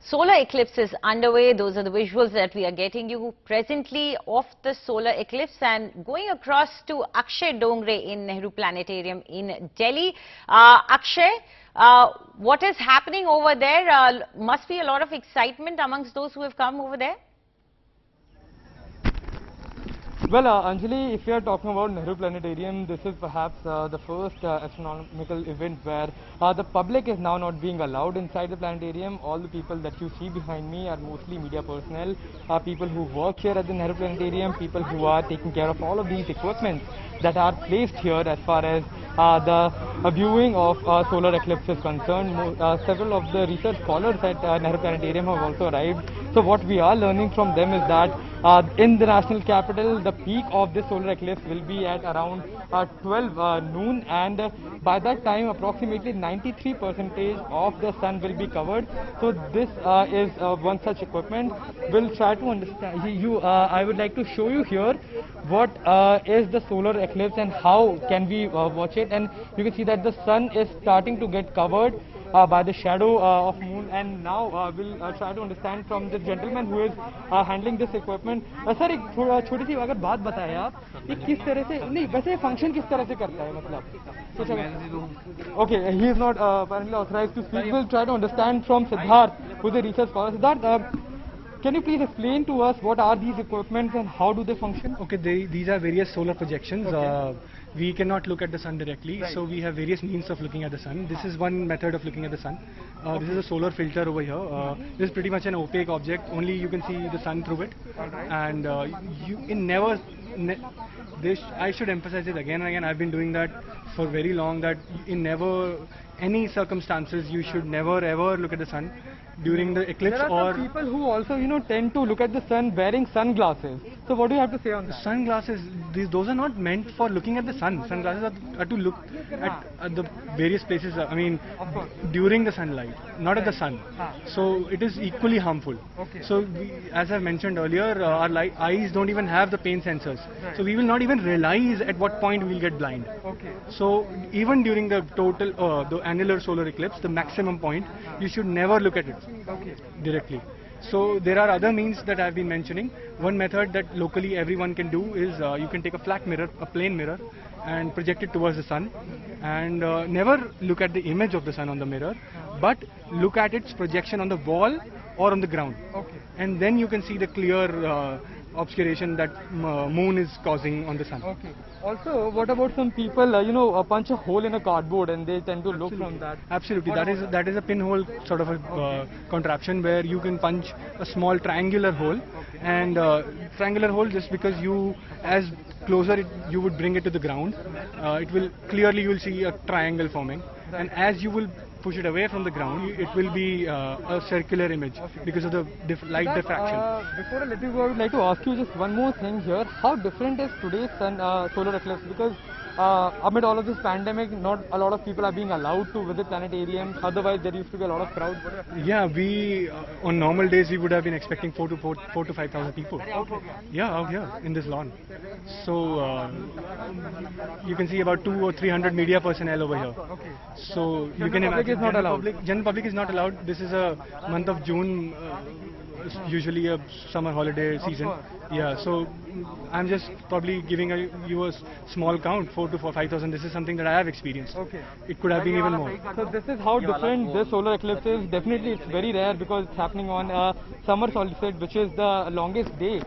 Solar eclipse is underway. Those are the visuals that we are getting you presently of the solar eclipse, and going across to Akshay Dongre in Nehru Planetarium in Delhi. Akshay, what is happening over there? Must be a lot of excitement amongst those who have come over there. Well, Anjali, if you are talking about Nehru Planetarium, this is perhaps the first astronomical event where the public is now not being allowed inside the planetarium. All the people that you see behind me are mostly media personnel, people who work here at the Nehru Planetarium, people who are taking care of all of these equipments that are placed here as far as the viewing of solar eclipse is concerned. Several of the research scholars at Nehru Planetarium have also arrived. So what we are learning from them is that in the national capital, the peak of this solar eclipse will be at around 12 noon, and by that time approximately 93% of the sun will be covered. So this is one such equipment. We'll try to understand I would like to show you here what is the solar eclipse and how can we watch it. And you can see that the sun is starting to get covered by the shadow of moon, and now we'll try to understand from the gentleman who is handling this equipment. Sir एक थोड़ा छोटी सी अगर बात बताएं आप, ये किस तरह से नहीं वैसे फंक्शन किस तरह से करता है मतलब? Okay, he is not apparently authorized to speak. We'll try to understand from Siddharth, who is a research scholar. Siddharth, can you please explain to us what are these equipments and how do they function? Okay, these are various solar projections. Okay. We cannot look at the sun directly, right. So we have various means of looking at the sun. This is one method of looking at the sun. Okay. This is a solar filter over here. This is pretty much an opaque object. Only you can see the sun through it. And I should emphasize it again and again. I've been doing that for very long. That in any circumstances you should never ever look at the sun during the eclipse. There are some people who also tend to look at the sun wearing sunglasses. So what do you have to say on that? Sunglasses, those are not meant for looking at the sun. Sunglasses are to look at the various places, I mean during the sunlight, not at the sun. So it is equally harmful. Okay. So as I mentioned earlier, our eyes don't even have the pain sensors. Right. So we will not even realize at what point we will get blind. Okay. So even during the the annular solar eclipse, the maximum point, you should never look at it. Okay. Directly. So there are other means that I have been mentioning. One method that locally everyone can do is you can take a flat mirror, a plain mirror, and project it towards the sun, and never look at the image of the sun on the mirror, but look at its projection on the wall or on the ground. Okay. And then you can see the clear obscuration that moon is causing on the sun. Okay. Also, what about some people, punch a hole in a cardboard and they tend to look from that? Absolutely. That is a pinhole sort of a contraption where you can punch a small triangular hole. Okay. And triangular hole, just because as closer you would bring it to the ground, you will see a triangle forming. Right. And as you will push it away from the ground, it will be a circular image. Okay. Because of the light diffraction. Before I let you go, I would like to ask you just one more thing here. How different is today's solar eclipse? Because amid all of this pandemic, not a lot of people are being allowed to visit planetariums. Otherwise, there used to be a lot of crowd. Yeah, on normal days we would have been expecting 4 to 5,000 people. Okay. Yeah, out here in this lawn. So you can see about 200 or 300 media personnel over here. Okay. So you can imagine. General public is not allowed. This is a month of June. Usually a summer holiday season. Yeah, so I'm just probably giving you a small count, 4 to 5,000. This is something that I have experienced. Okay. It could have been even more. So this is how different this solar eclipse is. Definitely it's very rare because it's happening on summer solstice, which is the longest day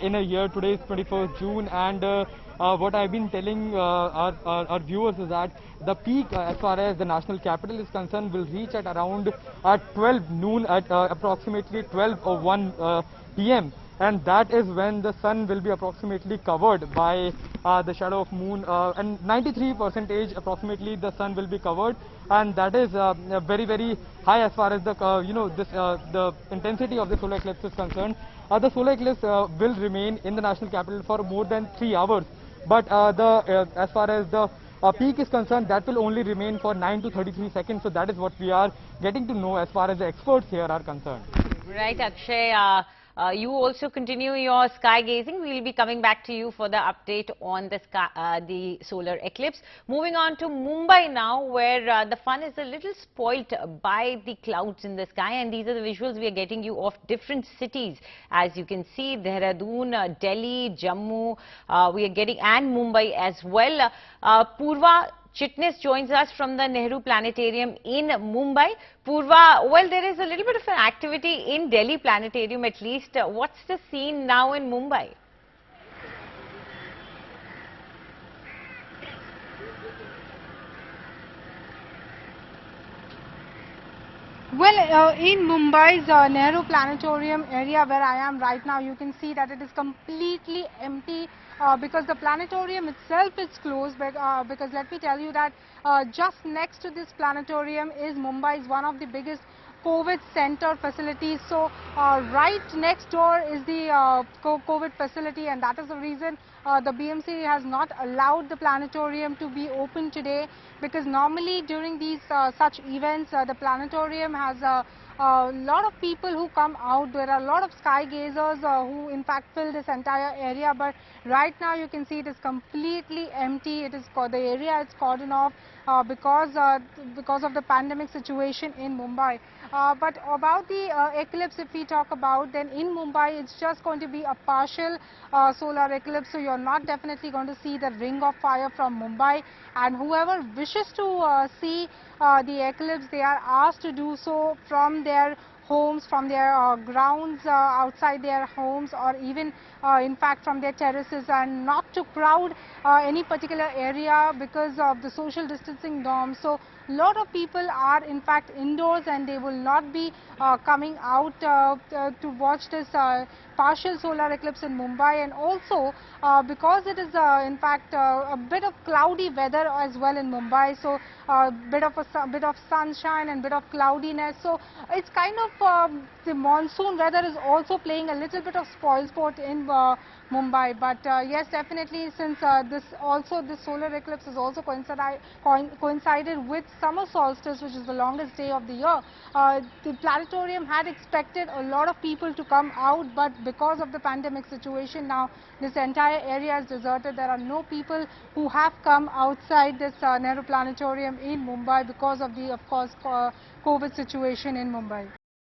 in a year. Today is 21st June, and what I've been telling our viewers is that the peak as far as the national capital is concerned will reach at around 12 noon, at approximately 12:01 p.m. and that is when the sun will be approximately covered by the shadow of moon, and 93% approximately the sun will be covered, and that is very, very high as far as the the intensity of the solar eclipse is concerned. The solar eclipse will remain in the national capital for more than 3 hours, but as far as the peak is concerned, that will only remain for 9 to 33 seconds. So that is what we are getting to know as far as the experts here are concerned. Right, Akshay. you also continue your sky gazing. We will be coming back to you for the update on the solar eclipse. Moving on to Mumbai now, where the fun is a little spoilt by the clouds in the sky, and these are the visuals we are getting you of different cities. As you can see, Dehradun, Delhi, Jammu, we are getting, and Mumbai as well. Purva Chitnis joins us from the Nehru Planetarium in Mumbai. Purva, well, there is a little bit of an activity in Delhi Planetarium at least. What's the scene now in Mumbai? Well, in Mumbai's Nehru Planetarium area where I am right now, you can see that it is completely empty because the planetarium itself is closed. Because let me tell you that just next to this planetarium is Mumbai's one of the biggest COVID center facilities. So right next door is the COVID facility, and that is the reason the BMC has not allowed the planetarium to be open today, because normally during these such events the planetarium has a lot of people who come out. There are a lot of sky gazers who in fact fill this entire area, but right now you can see it is completely empty. It is the area is cordoned off because of the pandemic situation in Mumbai. But about the eclipse, if we talk about, then in Mumbai it's just going to be a partial solar eclipse, so you're not definitely going to see the ring of fire from Mumbai, and whoever wishes to see the eclipse, they are asked to do so from their homes, from their grounds outside their homes, or even in fact from their terraces, and not to crowd any particular area because of the social distancing norms. So a lot of people are in fact indoors, and they will not be coming out to watch this partial solar eclipse in Mumbai. And also because it is in fact a bit of cloudy weather as well in Mumbai, so bit of sunshine and bit of cloudiness, so it's kind of the monsoon weather is also playing a little bit of spoil sport in Mumbai. But yes, definitely, since this solar eclipse is also coincided with summer solstice, which is the longest day of the year, the planetarium had expected a lot of people to come out, but because of the pandemic situation, now this entire area is deserted. There are no people who have come outside this Nehru Planetarium in Mumbai because of the, of course, COVID situation in Mumbai.